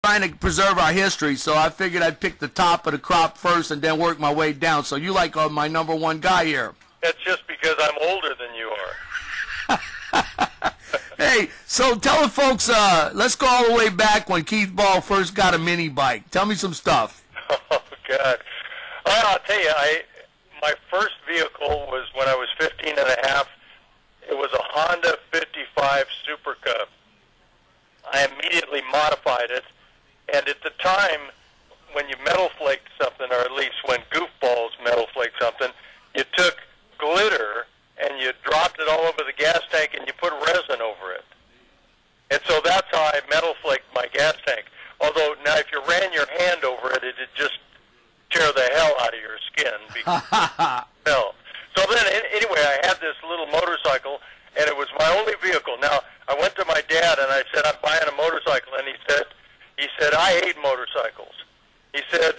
trying to preserve our history, so I figured I'd pick the top of the crop first and then work my way down. So you like my number one guy here. That's just because I'm older than you are. Hey, so tell the folks, let's go all the way back when Keith Ball first got a mini bike. Tell me some stuff. Oh, God. Well, I'll tell you, my first vehicle was when I was 15 and a half. It was a Honda 55 Super Cub. I immediately modified it, and at the time, when you metal flaked something, or at least when goofballs metal flaked something, you took glitter and you dropped it all over the gas tank and you put resin over it. And so that's how I metal flaked my gas tank. Although now if you ran your hand over it, it'd just tear the hell out of your skin. Because no. So then anyway, I had this little motorcycle, and it was my only vehicle. Now, I went to my dad and I said, I'm buying a motorcycle, and he said, I hate motorcycles. He said,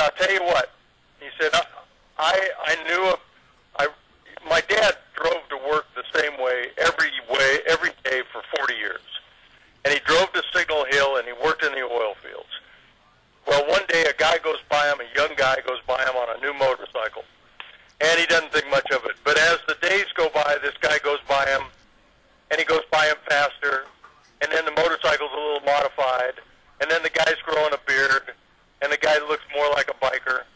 I'll tell you what. He said, my dad drove to work the same way every day for 40 years. And he drove to Signal Hill, and he worked in the oil fields. Well, one day a guy goes by him, a young guy goes by him on a new motorcycle. And he doesn't think much of it. But as the days go by, this guy goes by him, and he goes by him faster, and then the motorcycle's a little modified, and then the guy's growing a beard, and the guy looks more like a biker.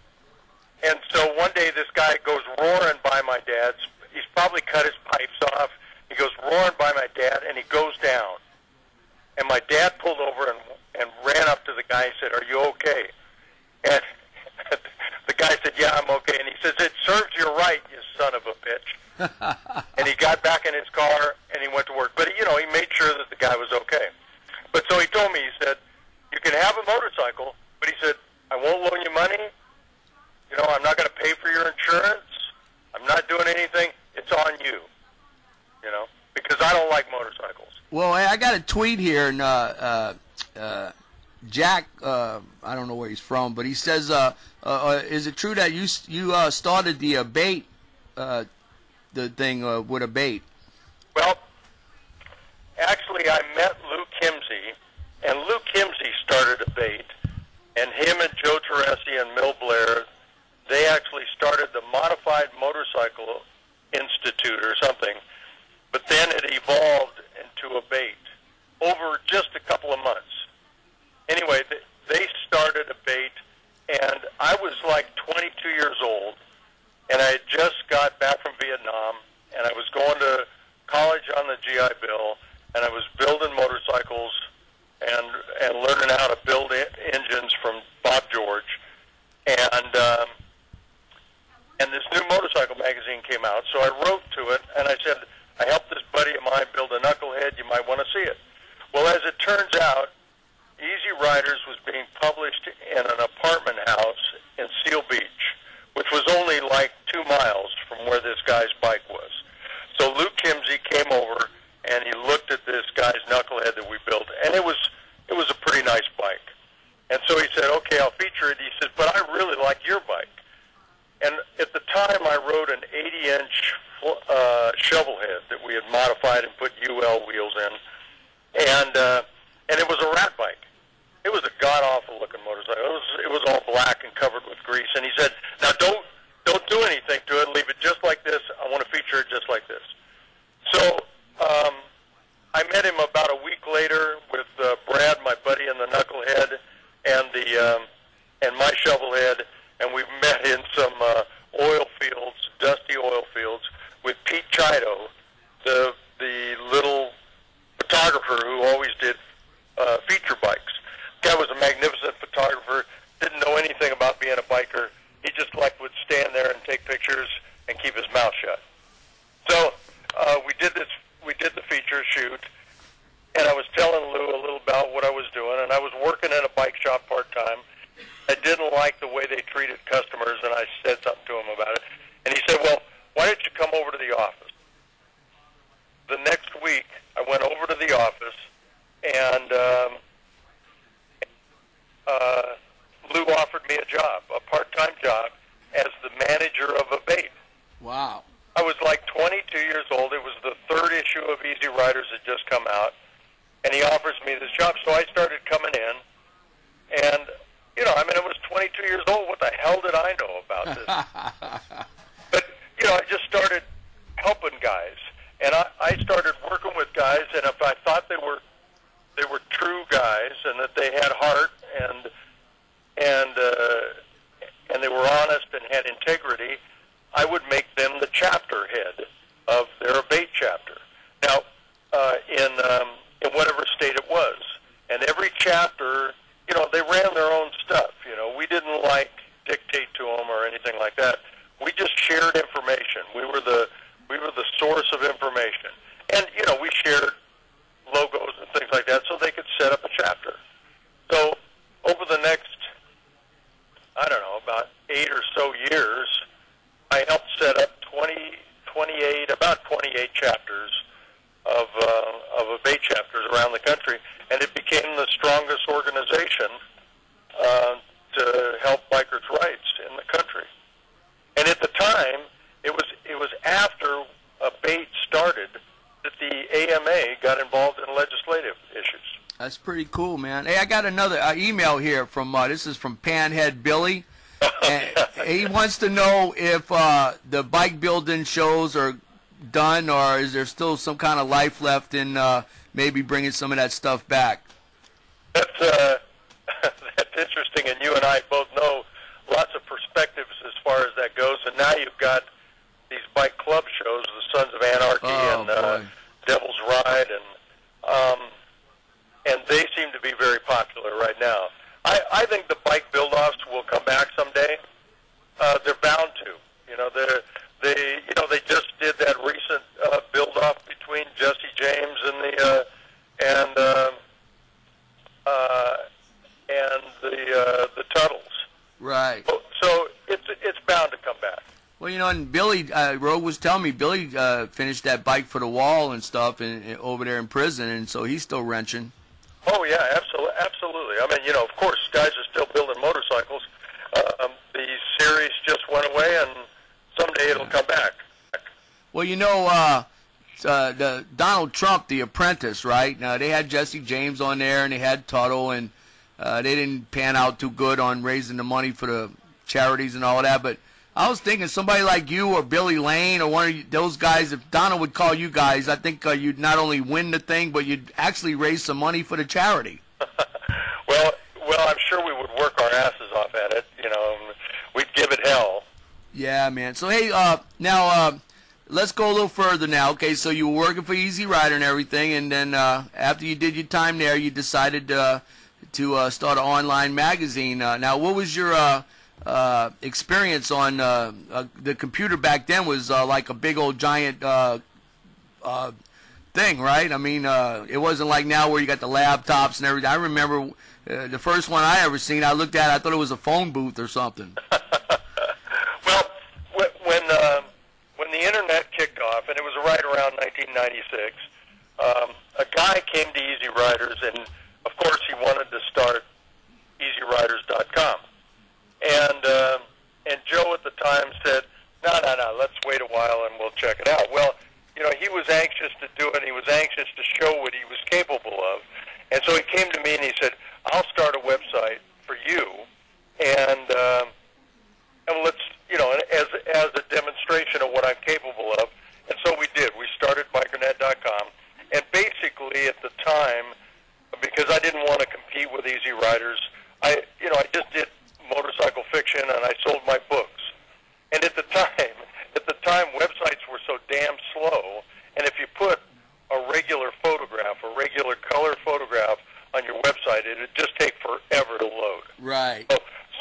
And so one day this guy goes roaring by my dad's. He's probably cut his pipes off. He goes roaring by my dad, and he goes down. And my dad pulled over and ran up to the guy and said, "Are you okay?" And the guy said, "Yeah, I'm okay." And he says, "It serves you right, you son of a bitch." And he got back in his car, and he went to work. But, he made sure that the guy was okay. But so he told me, he said, "You can have a motorcycle," but he said, "I won't loan you money. I'm not going to pay for your insurance. I'm not doing anything. It's on you, because I don't like motorcycles." Well, I got a tweet here, and Jack, I don't know where he's from, but he says, is it true that you started the bait, the thing with a bait? Well, actually, I met Lou Kimsey, and Lou Kimsey started a bait, and him and Joe Teresi and Mill Blair, they actually started the Modified Motorcycle Institute or something, but then it evolved into a bait over just a couple of months. Anyway, they started a bait, and I was like 22 years old, and I had just got back from Vietnam, and I was going to college on the GI Bill, and I was building motorcycles and learning how to build engines from Bob George, and this new motorcycle magazine came out, so I wrote to it, and I said, I helped this buddy of mine build a knucklehead, you might want to see it. Well, as it turns out, Easy Riders was being published in an apartment house in Seal Beach, which was only like 2 miles from where this guy's bike was. So Luke Kimsey came over, and he looked at this guy's knucklehead that we built, and it was a pretty nice bike. And so he said, okay, I'll feature it. He said, but I really like your bike. And at the time, I rode an 80-inch shovel head that we had modified and put UL wheels in, and it was a rat bike. It was a god-awful looking motorcycle. It was all black and covered with grease. And he said, now don't do anything to it. Leave it just like this. I want to feature it just like this. So I met him about a week later with Brad, my buddy in the knucklehead, and my shovel head, and we met in some oil fields, dusty oil fields, with Pete Chido, the little photographer who always did feature bikes. The guy was a magnificent photographer, didn't know anything about being a biker. He just would stand there and take pictures and keep his mouth shut. So we did the feature shoot, and I was telling Lou a little about what I was doing, and I was working in a bike shop part-time. I didn't like the way they treated customers, and I said something to him about it. And he said, well, why don't you come over to the office? The next week, I went over to the office, and Lou offered me a job, a part-time job, as the manager of a bait. Wow. I was like 22 years old. It was the 3rd issue of Easy Riders had just come out. and he offers me this job. So I started coming in, and, you know, I mean, I was 22 years old. What the hell did I know about this? But, you know, I just started helping guys, and I started working with guys, and if I thought they were true guys and that they had heart and they were honest and had integrity, I would make them the chapter head of their abate chapter. Now, in whatever state it was, and every chapter, you know, they ran their own stuff. You know, we didn't like dictate to them or anything like that. We just shared information. We were the source of information, and you know, we shared logos and things like that so they could set up a chapter. So over the next, I don't know, about 8 or so years, I helped set up 28 chapters of abate chapters around the country, and it became the strongest organization to help bikers' rights in the country. And at the time, it was after abate started that the AMA got involved in legislative issues. That's pretty cool, man. Hey, I got another email here from, this is from Panhead Billy. And he wants to know if the bike building shows are done, or is there still some kind of life left in maybe bringing some of that stuff back? That's interesting, and you and I both know lots of perspectives as far as that goes. And now you've got these bike club shows, the Sons of Anarchy and Devil's Ride, and they seem to be very popular right now. I think the bike build-offs will come back someday. They're bound to. You know, they just did that recent build-off between Jesse James and the Tuttles. Right. So it's bound to come back. Well, you know, and Billy Rogue was telling me Billy finished that bike for the wall and stuff over there in prison, and so he's still wrenching. Oh yeah, absolutely. I mean, you know, of course, guys are still building motorcycles. The series just went away, and someday it'll come back. Well, you know, the Donald Trump, The Apprentice, right? Now they had Jesse James on there, and they had Tuttle, and they didn't pan out too good on raising the money for the charities and all that. But I was thinking somebody like you or Billy Lane or one of those guys, if Donald would call you guys, I think you'd not only win the thing, but you'd actually raise some money for the charity. Well, I'm sure we would work our asses off at it. You know, we'd give it hell. Yeah, man. So, hey, now let's go a little further now. Okay, so you were working for Easy Rider and everything, and then after you did your time there, you decided to start an online magazine. Now, what was your experience on the computer back then? Was like a big old giant thing, right? I mean, it wasn't like now where you got the laptops and everything. I remember the first one I ever seen, I looked at it, I thought it was a phone booth or something. Well, when the internet kicked off, and it was right around 1996, a guy came to Easy Riders, and of course he wanted to start EasyRiders.com. And Joe at the time said, no, let's wait a while and we'll check it out. Well, you know, he was anxious to do it. He was anxious to show what he was capable of. And so he came to me and he said, I'll start a website for you, and let's, you know, as a demonstration of what I'm capable of. And so we did. We started BIKERNET.com. And basically at the time, because I didn't want to compete with Easy Riders, I just did motorcycle fiction, and I sold my books. And at the time, websites were so damn slow, and if you put a regular photograph, a regular color photograph on your website, it would just take forever to load. Right.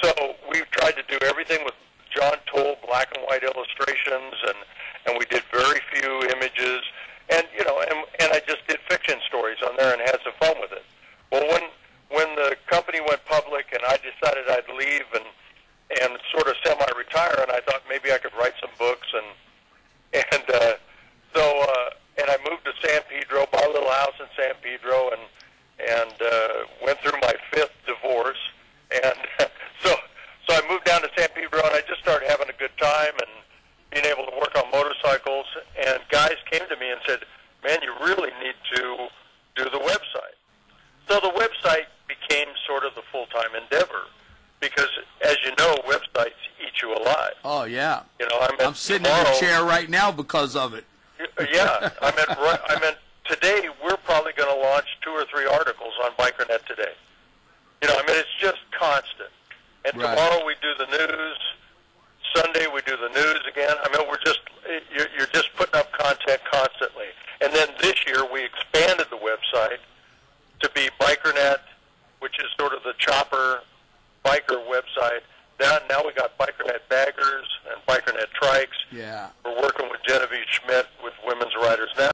So we tried to do everything with John Toll black and white illustrations, and we did very few images, and you know, and I just did fiction stories on there and had some fun with it. Well, when the company went public and I decided I'd leave and sort of semi-retire, and I thought maybe I could write some books, and I moved to San Pedro, bought a little house in San Pedro, and went through my 5th divorce, and so I moved down to San Pedro, and I just started having a good time and being able to work on motorcycles, and guys came to me and said, man, you really need to do the website. endeavor because, as you know, websites eat you alive. Oh, yeah. You know, I'm sitting in a chair right now because of it. Yeah, I meant today we're probably going to launch 2 or 3 articles on BIKERNET today. You know, I mean, it's just constant. And Right. tomorrow we do the news. Sunday we do the news again. I mean, you're just putting up content constantly. And then this year we expanded the website to be BIKERNET, which is sort of the chopper biker website. Now we got BIKERNET baggers and BIKERNET trikes. Yeah. We're working with Genevieve Schmidt with Women's Riders Now.